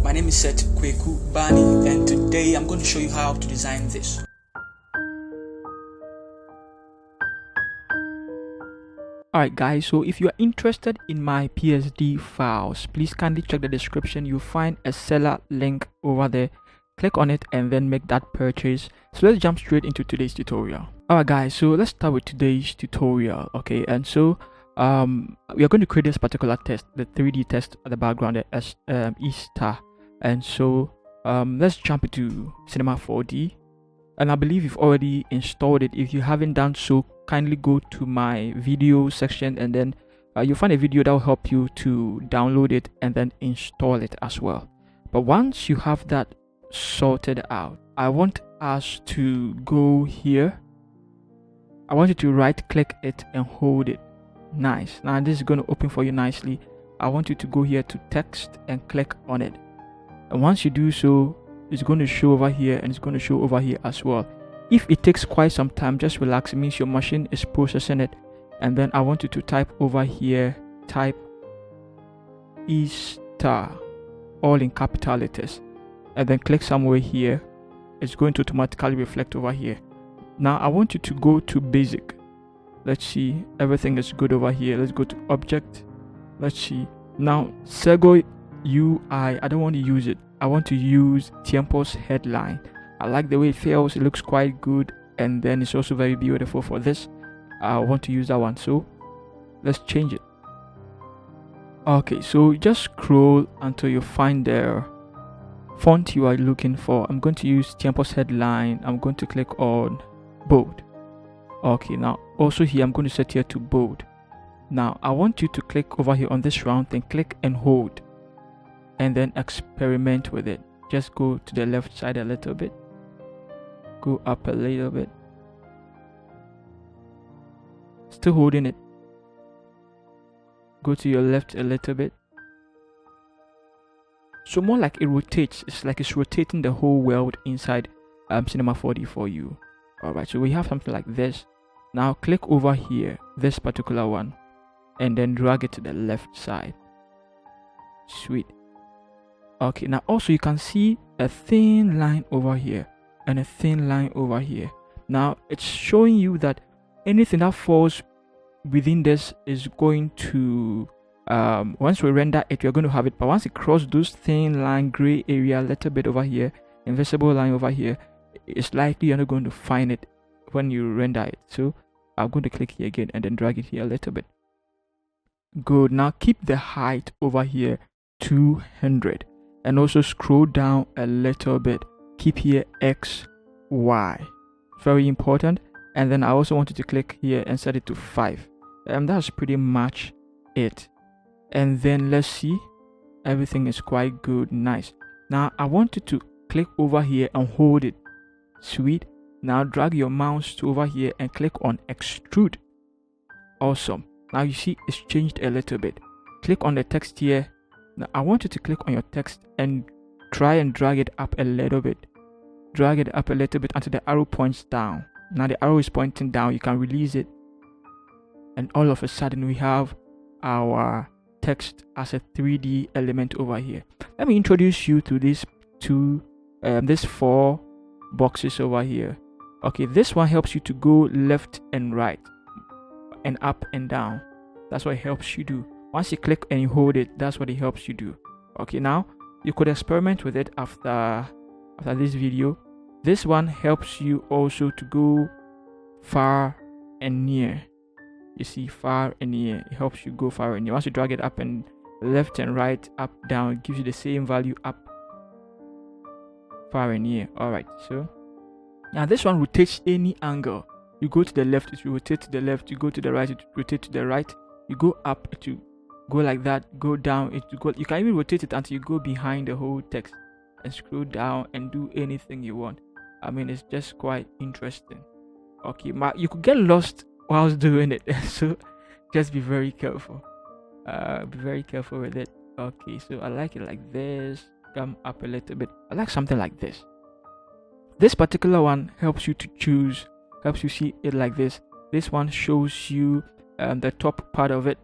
My name is Seth Kweku Bani, and today I'm going to show you how to design this. Alright guys, so if you are interested in my PSD files, please kindly check the description. You'll find a seller link over there. Click on it and then make that purchase. So let's jump straight into today's tutorial. Alright guys, so let's start with today's tutorial. Okay, and so we are going to create this particular test, the 3D test at the background as Easter. And so let's jump into Cinema 4D, and I believe you've already installed it. If you haven't done so, kindly go to my video section, and then you'll find a video that will help you to download it and then install it as well. But once you have that sorted out, I want us to go here. I want you to right click it and hold it. Nice. Now this is going to open for you nicely. I want you to go here to text and click on it, and once you do so, it's going to show over here and it's going to show over here as well. If it takes quite some time, just relax. It means your machine is processing it. And then I want you to type over here, type Easter, all in capital letters, and then click somewhere here. It's going to automatically reflect over here. Now I want you to go to basic. Let's see, everything is good over here. Let's go to object. Let's see. Now Sego UI, I don't want to use it. I want to use Tiempo's headline. I like the way it feels. It looks quite good, and then it's also very beautiful. For this, I want to use that one, so let's change it. Okay, so just scroll until you find the font you are looking for. I'm going to use Tiempo's headline. I'm going to click on bold. Okay, now also here I'm going to set here to bold. Now I want you to click over here on this round thing, click and hold, and then experiment with it. Just go to the left side a little bit, go up a little bit, still holding it, go to your left a little bit. So more like it rotates. It's like it's rotating the whole world inside Cinema 4D for you. Alright, so we have something like this. Now click over here, this particular one, and then drag it to the left side. Sweet. Okay, now also you can see a thin line over here and a thin line over here. Now it's showing you that anything that falls within this is going to once we render it, we're going to have it, but once it crosses those thin line, gray area, a little bit over here, invisible line over here, it's likely you're not going to find it when you render it. So I'm going to click here again and then drag it here a little bit. Good. Now keep the height over here 200. And also scroll down a little bit. Keep here X, Y. Very important. And then I also want you to click here and set it to 5. That's pretty much it. And then let's see. Everything is quite good. Nice. Now I want you to click over here and hold it. Sweet. Now drag your mouse to over here and click on extrude. Awesome. Now you see it's changed a little bit. Click on the text here. Now I want you to click on your text and try and drag it up a little bit. Drag it up a little bit until the arrow points down. Now the arrow is pointing down. You can release it, and all of a sudden we have our text as a 3D element over here. Let me introduce you to these these 4 boxes over here. Okay, this one helps you to go left and right and up and down. That's what it helps you do. Once you click and you hold it, that's what it helps you do. Okay, now you could experiment with it after this video. This one helps you also to go far and near. You see, far and near. It helps you go far and near. Once you drag it up and left and right, up, down, it gives you the same value up, far and near. Alright, so now this one rotates any angle. You go to the left, it will rotate to the left. You go to the right, it will rotate to the right. You go up, it will go like that. Go down, it will go. You can even rotate it until you go behind the whole text and scroll down and do anything you want. I mean, it's just quite interesting. Okay, you could get lost whilst doing it, so just be very careful. Be very careful with it. Okay, so I like it like this. Come up a little bit. I like something like this. This particular one helps you to choose, helps you see it like this. This one shows you the top part of it.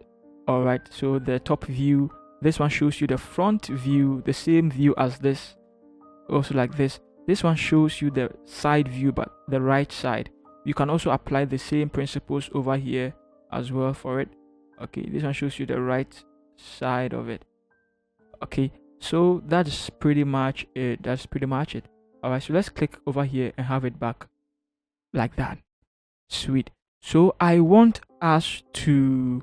All right, so the top view This one shows you the front view, the same view as this, also like this. This one shows you the side view, but the right side. You can also apply the same principles over here as well for it. Okay, this one shows you the right side of it. Okay, so that's pretty much it. All right, so let's click over here and have it back like that. Sweet. So I want us to,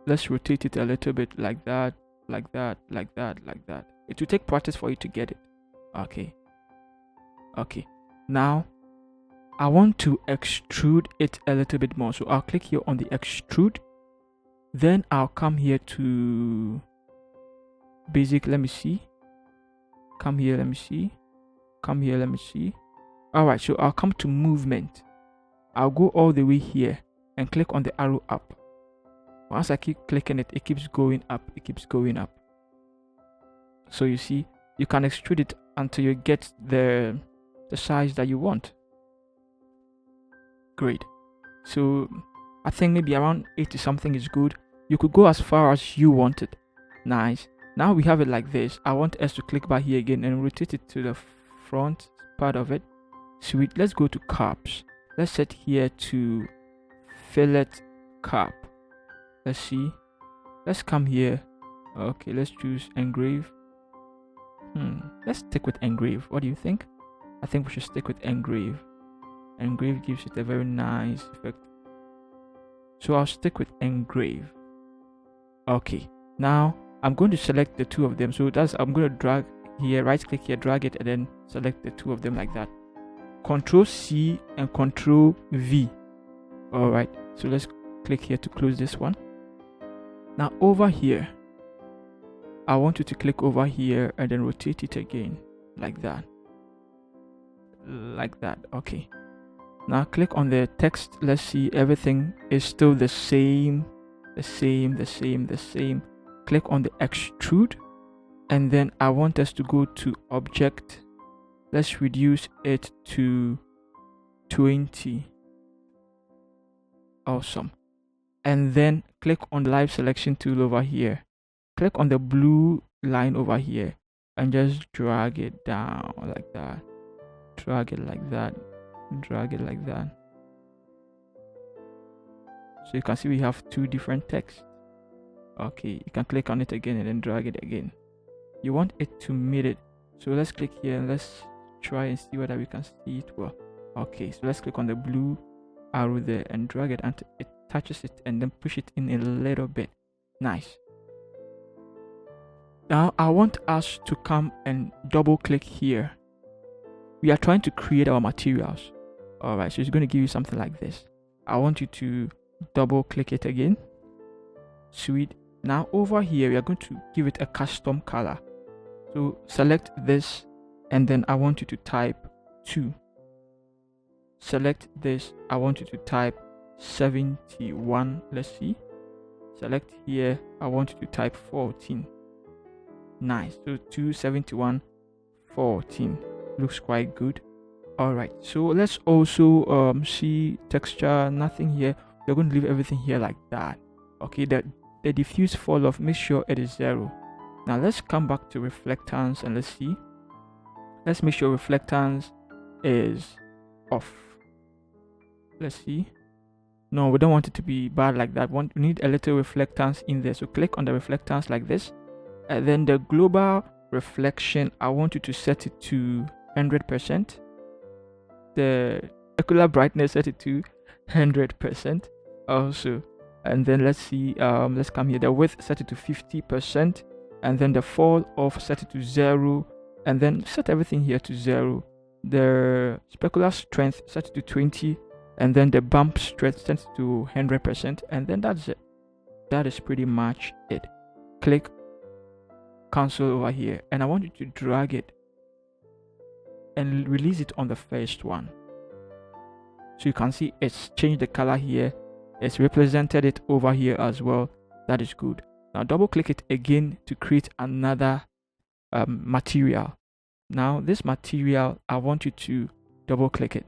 let's rotate it a little bit like that, like that, like that, like that. It will take practice for you to get it. Okay. Now I want to extrude it a little bit more, so I'll click here on the extrude. Then I'll come here to basic. Let me see. Come here, let me see. All right, so I'll come to movement. I'll go all the way here and click on the arrow up. Once I keep clicking it, it keeps going up. So you see, you can extrude it until you get the size that you want. Great. So I think maybe around 80 something is good. You could go as far as you want it. Nice. Now we have it like this. I want us to click back here again and rotate it to the front part of it. Sweet. Let's go to curbs. Let's set here to fillet curb. Let's see. Let's come here. Okay, let's choose engrave. Let's stick with engrave. What do you think? I think we should stick with engrave. Engrave gives it a very nice effect. So I'll stick with engrave. Okay, now I'm going to select the two of them. So I'm going to drag here, right click here, drag it, and then select the two of them like that. Control C and Control V. All right, so let's click here to close this one. Now over here, I want you to click over here and then rotate it again like that. Okay. Now click on the text. Let's see, everything is still the same. Click on the extrude, and then I want us to go to object. Let's reduce it to 20. Awesome. And then click on the live selection tool over here. Click on the blue line over here and just drag it down like that. Drag it like that. So you can see we have two different texts. Okay, you can click on it again and then drag it again. You want it to meet it. So let's click here and let's try and see whether we can see it well. Okay, so let's click on the blue arrow there and drag it until it touches it, and then push it in a little bit. Nice. Now I want us to come and double click here. We are trying to create our materials. All right, so it's going to give you something like this. I want you to double click it again. Sweet. Now over here we are going to give it a custom color. So select this, and then I want you to type 2. Select this, I want you to type 71. Let's see. Select here, I want you to type 14. Nice. So 271 14 looks quite good. All right, so let's also see texture. Nothing here. We're going to leave everything here like that. Okay, the diffuse fall off, make sure it is 0. Now let's come back to reflectance and let's see. Let's make sure reflectance is off. Let's see. No, we don't want it to be bad like that. We need a little reflectance in there. So click on the reflectance like this, and then the global reflection, I want you to set it to 100%. The specular brightness, set it to 100% also. And then let's see, let's come here, the width, set it to 50%, and then the fall off, set it to 0, and then set everything here to 0. The specular strength, set it to 20, and then the bump strength, set it to 100%, and then that's it. That is pretty much it. Click cancel over here, and I want you to drag it and release it on the first one. So you can see it's changed the color here. It's represented it over here as well. That is good. Now double click it again to create another material. Now this material, I want you to double click it.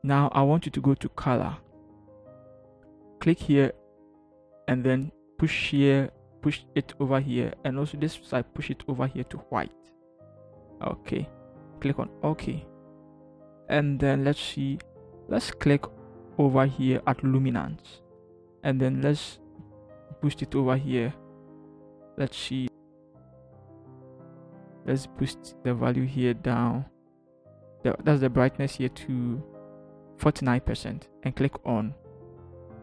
Now I want you to go to color. Click here and then push it over here, and also this side push it over here to white. Okay, click on OK, and then let's click over here at luminance, and then let's boost it over here. Let's boost the value here down. That's the brightness here to 49%, and click on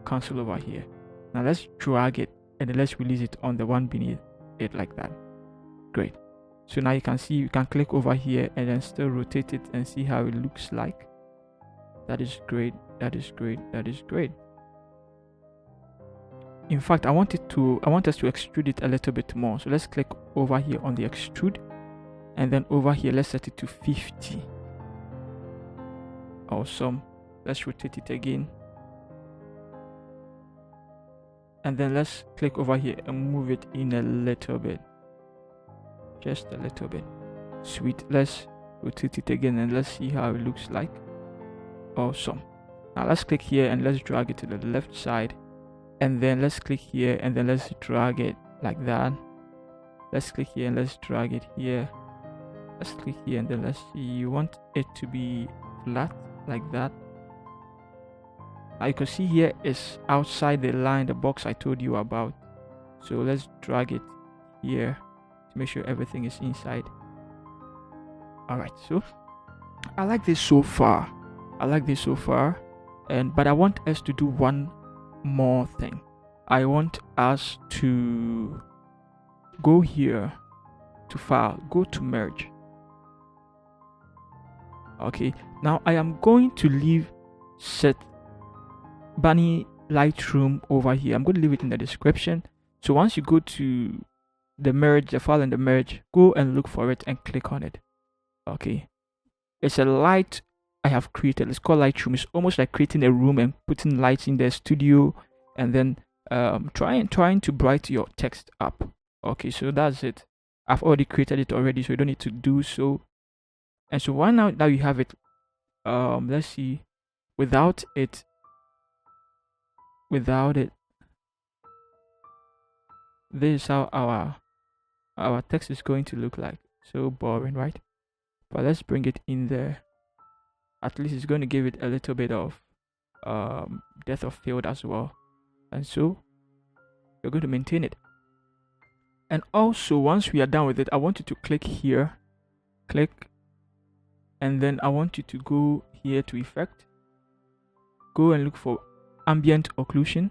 cancel over here. Now let's drag it and then let's release it on the one beneath it like that. Great. So now you can see, you can click over here and then still rotate it and see how it looks like. That is great. That is great. That is great. In fact, I want us to extrude it a little bit more. So let's click over here on the extrude, and then over here let's set it to 50. Awesome. Let's rotate it again, and then let's click over here and move it in a little bit, just a little bit. Sweet. Let's rotate it again and let's see how it looks like. Awesome. Now let's click here and let's drag it to the left side, and then let's click here and then let's drag it like that. Let's click here and let's drag it here. Let's click here and then let's see. You want it to be flat like that. Now you can see here is outside the line, the box I told you about. So let's drag it here to make sure everything is inside. Alright, so I like this so far. But I want us to do one more thing. I want us to go here to file, go to merge. Okay, now I am going to leave set Bunny Lightroom over here. I'm going to leave it in the description. So once you go to the merge, the file and the merge, go and look for it and click on it. Okay, it's a light I have created. It's called Lightroom. It's almost like creating a room and putting lights in the studio, and then trying to brighten your text up. Okay, so that's it. I've already created it already, so you don't need to do so. And so why now you have it, let's see, without it, this is how our text is going to look like. So boring, right? But let's bring it in there. At least it's going to give it a little bit of depth of field as well. And so you're going to maintain it. And also, once we are done with it, I want you to click here, and then I want you to go here to effect, go and look for ambient occlusion,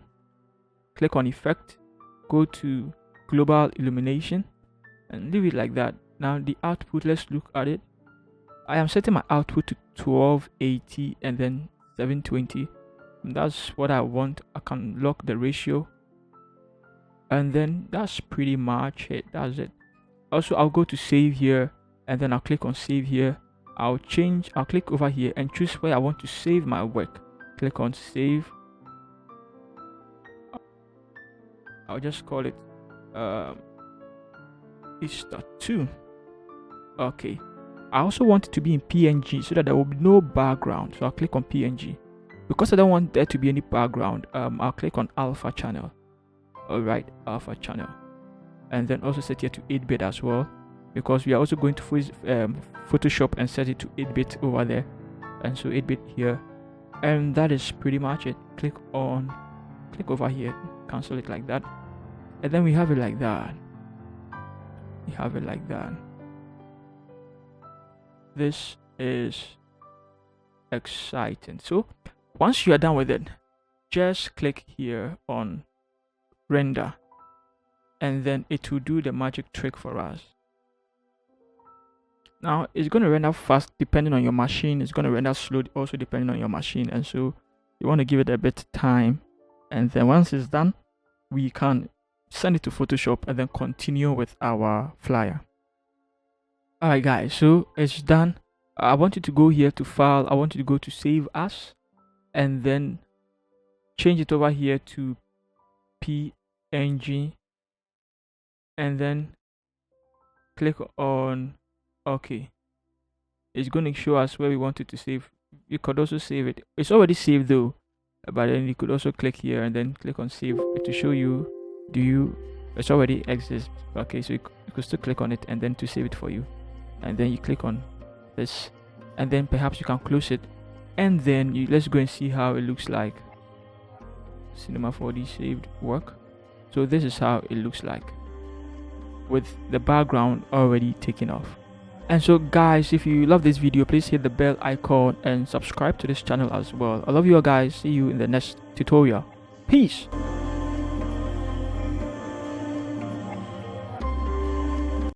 click on effect, go to global illumination, and leave it like that. Now the output, let's look at it. I am setting my output to 1280 and then 720. That's what I want. I can lock the ratio, and then that's pretty much it. That's it. Also, I'll go to save here, and then I'll click on save here. I'll click over here and choose where I want to save my work. Click on save. I'll just call it Easter2. Okay, I also want it to be in PNG so that there will be no background, so I'll click on PNG. Because I don't want there to be any background, I'll click on alpha channel. Alright, alpha channel, and then also set here to 8-bit as well, because we are also going to Photoshop and set it to 8-bit over there, and so 8-bit here. And that is pretty much it. Click over here, cancel it like that, and then we have it like that. This is exciting. So once you are done with it, just click here on render, and then it will do the magic trick for us. Now it's going to render fast depending on your machine, it's going to render slow also depending on your machine, and so you want to give it a bit of time. And then once it's done, we can send it to Photoshop and then continue with our flyer. Alright guys, so it's done. I want you to go here to file, I want you to go to save as, and then change it over here to PNG, and then click on OK. It's going to show us where we want it to save. You could also save it. It's already saved though, but then you could also click here and then click on save to show you It's already exists. Okay, so you could still click on it and then to save it for you, and then you click on this, and then perhaps you can close it, and then let's go and see how it looks like. Cinema 4D saved work. So this is how it looks like with the background already taken off. And so guys, if you love this video, please hit the bell icon and subscribe to this channel as well. I love you all guys. See you in the next tutorial. Peace.